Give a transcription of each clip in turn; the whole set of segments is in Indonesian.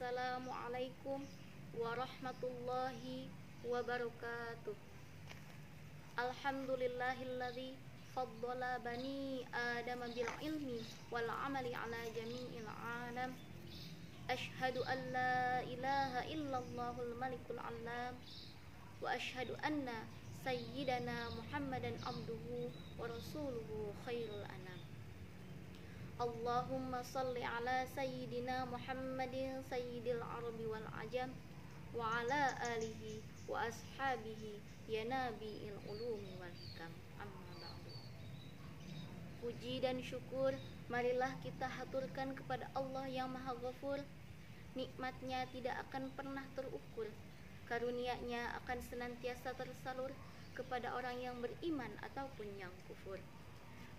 Assalamualaikum warahmatullahi wabarakatuh. Alhamdulillahilladzi faddala bani Adam bil ilmi wal amali ala jami'il alam. Ashhadu an la ilaha illallahul malikul alam wa ashhadu anna sayyidana Muhammadan abduhu wa rasuluhu khairul anam. Allahumma salli ala sayyidina Muhammadin sayyidil arabi wal ajam wa ala alihi wa ashabihi ya nabiil ulumi wal hikam. Amma ba'du. Puji dan syukur marilah kita haturkan kepada Allah yang Maha Ghafur. Nikmatnya tidak akan pernah terukur, karunia-Nya akan senantiasa tersalur kepada orang yang beriman ataupun yang kufur.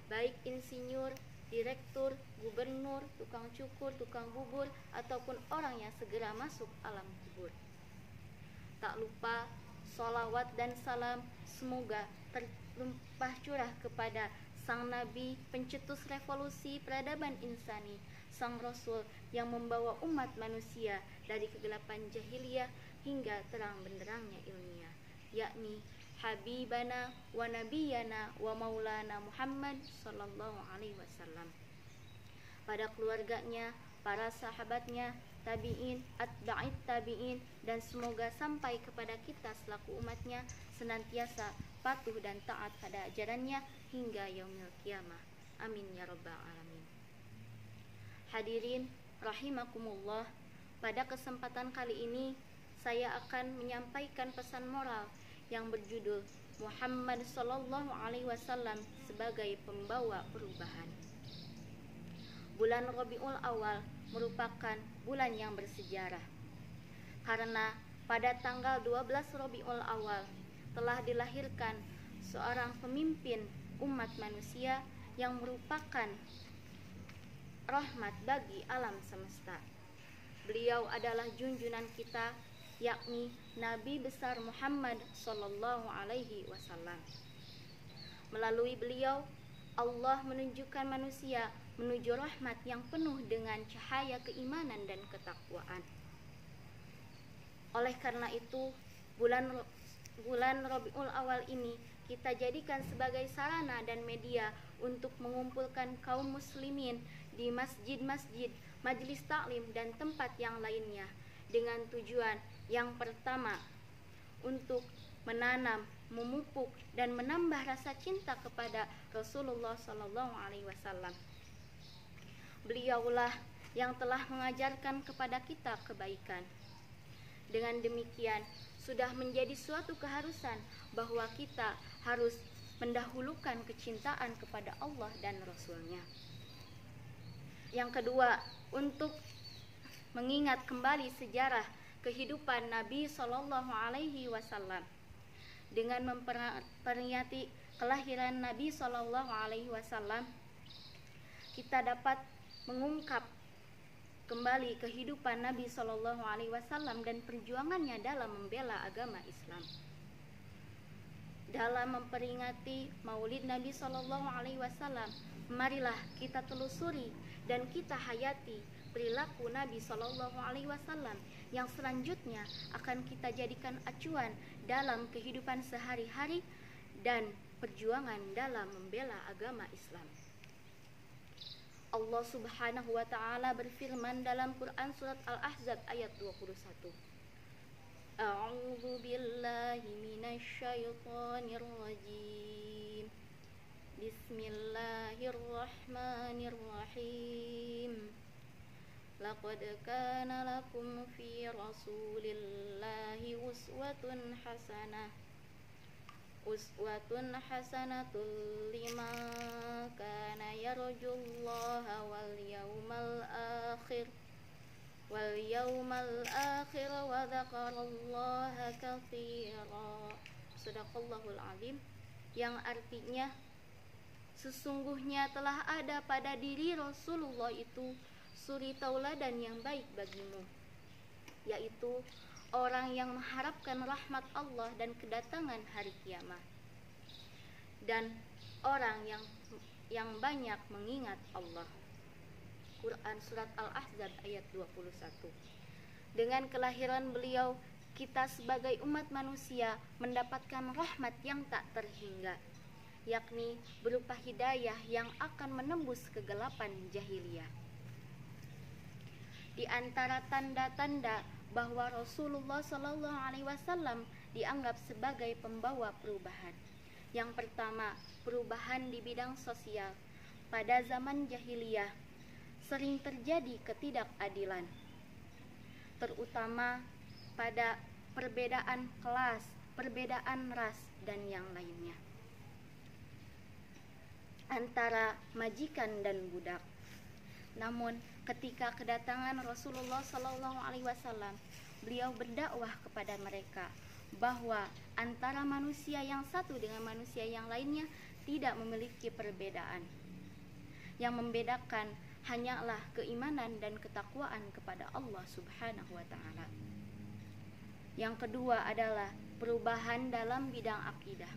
Baik insinyur, direktur, gubernur, tukang cukur, tukang bubur, ataupun orang yang segera masuk alam kubur. Tak lupa sholawat dan salam semoga terlimpah curah kepada sang Nabi, pencetus revolusi peradaban insani, sang Rasul yang membawa umat manusia dari kegelapan jahiliyah hingga terang benderangnya ilmiah, yakni Habibana wa Nabiyana wa Maulana Muhammad sallallahu alaihi wasallam. Pada keluarganya, para sahabatnya, tabi'in, atba'it tabi'in, dan semoga sampai kepada kita selaku umatnya senantiasa patuh dan taat pada ajarannya hingga yaumil qiyamah. Amin ya rabbal alamin. Hadirin rahimakumullah, pada kesempatan kali ini saya akan menyampaikan pesan moral yang berjudul Muhammad sallallahu alaihi wasallam sebagai pembawa perubahan. Bulan Rabiul Awal merupakan bulan yang bersejarah karena pada tanggal 12 Rabiul Awal telah dilahirkan seorang pemimpin umat manusia yang merupakan rahmat bagi alam semesta. Beliau adalah junjungan kita, yakni Nabi besar Muhammad sallallahu alaihi wasallam. Melalui beliau Allah menunjukkan manusia menuju rahmat yang penuh dengan cahaya keimanan dan ketakwaan. Oleh karena itu, bulan Rabiul Awal ini kita jadikan sebagai sarana dan media untuk mengumpulkan kaum muslimin di masjid-masjid, majelis taklim dan tempat yang lainnya dengan tujuan yang pertama, untuk menanam, memupuk dan menambah rasa cinta kepada Rasulullah sallallahu alaihi wasallam. Beliaulah yang telah mengajarkan kepada kita kebaikan. Dengan demikian, sudah menjadi suatu keharusan bahwa kita harus mendahulukan kecintaan kepada Allah dan Rasul-Nya. Yang kedua, untuk mengingat kembali sejarah kehidupan Nabi sallallahu alaihi wasallam. Dengan memperingati kelahiran Nabi sallallahu alaihi wasallam, kita dapat mengungkap kembali kehidupan Nabi sallallahu alaihi wasallam dan perjuangannya dalam membela agama Islam. Dalam memperingati Maulid Nabi sallallahu alaihi wasallam, marilah kita telusuri dan kita hayati perilaku Nabi sallallahu alaihi wasallam yang selanjutnya akan kita jadikan acuan dalam kehidupan sehari-hari dan perjuangan dalam membela agama Islam. Allah Subhanahu wa taala berfirman dalam Quran surat Al-Ahzab ayat 21. A'udzu billahi minasyaitonir rajim. Bismillahirrahmanirrahim. Laqad kana lakum fi Rasulillahi uswatun hasanatun liman kana yarjullaha wal yawmal akhir wa dzakarallaha katsira. Shadaqallahul azim, yang artinya sesungguhnya telah ada pada diri Rasulullah itu suri tauladan yang baik bagimu, yaitu orang yang mengharapkan rahmat Allah dan kedatangan hari kiamat, dan orang yang banyak mengingat Allah. Quran surat Al-Ahzab ayat 21. Dengan kelahiran beliau, kita sebagai umat manusia mendapatkan rahmat yang tak terhingga, yakni berupa hidayah yang akan menembus kegelapan jahiliyah. Di antara tanda-tanda bahwa Rasulullah SAW dianggap sebagai pembawa perubahan. Yang pertama, perubahan di bidang sosial. Pada zaman jahiliyah, sering terjadi ketidakadilan, terutama pada perbedaan kelas, perbedaan ras, dan yang lainnya, antara majikan dan budak. Namun ketika kedatangan Rasulullah SAW, beliau berdakwah kepada mereka bahwa antara manusia yang satu dengan manusia yang lainnya tidak memiliki perbedaan. Yang membedakan hanyalah keimanan dan ketakwaan kepada Allah Subhanahu wa Ta'ala. Yang kedua adalah perubahan dalam bidang akidah.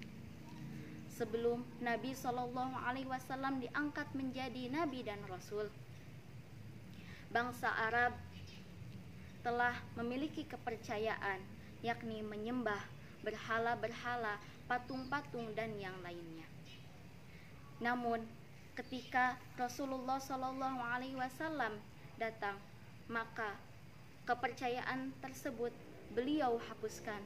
Sebelum Nabi SAW diangkat menjadi Nabi dan Rasul, bangsa Arab telah memiliki kepercayaan, yakni menyembah berhala-berhala, patung-patung, dan yang lainnya. Namun ketika Rasulullah SAW datang, maka kepercayaan tersebut beliau hapuskan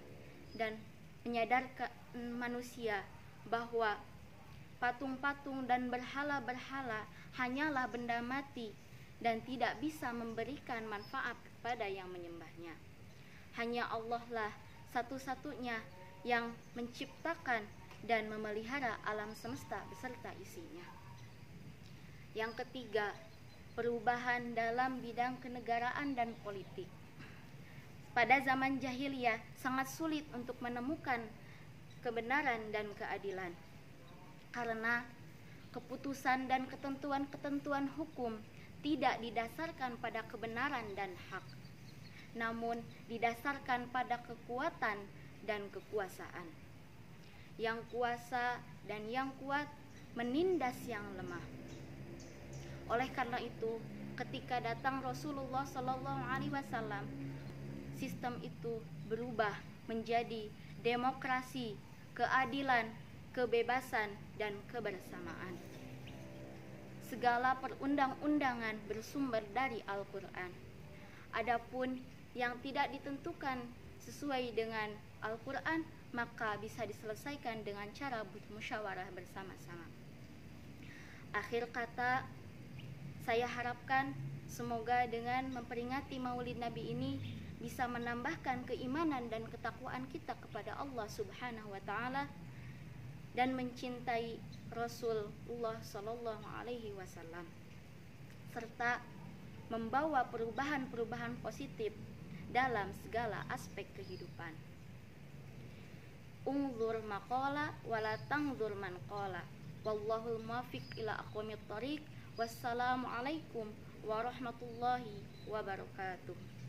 dan menyadarkan manusia bahwa patung-patung dan berhala-berhala hanyalah benda mati dan tidak bisa memberikan manfaat kepada yang menyembahnya. Hanya Allah lah satu-satunya yang menciptakan dan memelihara alam semesta beserta isinya. Yang ketiga, perubahan dalam bidang kenegaraan dan politik. Pada zaman jahiliyah sangat sulit untuk menemukan kebenaran dan keadilan, karena keputusan dan ketentuan-ketentuan hukum tidak didasarkan pada kebenaran dan hak, namun didasarkan pada kekuatan dan kekuasaan. Yang kuasa dan yang kuat menindas yang lemah. Oleh karena itu, ketika datang Rasulullah SAW, sistem itu berubah menjadi demokrasi, keadilan, kebebasan, dan kebersamaan. Segala perundang-undangan bersumber dari Al-Quran. Adapun yang tidak ditentukan sesuai dengan Al-Quran, maka bisa diselesaikan dengan cara musyawarah bersama-sama. Akhir kata, saya harapkan semoga dengan memperingati Maulid Nabi ini bisa menambahkan keimanan dan ketakwaan kita kepada Allah Subhanahu wa Ta'ala dan mencintai Rasulullah Sallallahu Alaihi Wasallam, serta membawa perubahan-perubahan positif dalam segala aspek kehidupan. Ungzur maqala wala tangzur man qala. Wallahul muwaffiq ila aqwamit thariq. Wassalamualaikum warahmatullahi wabarakatuh.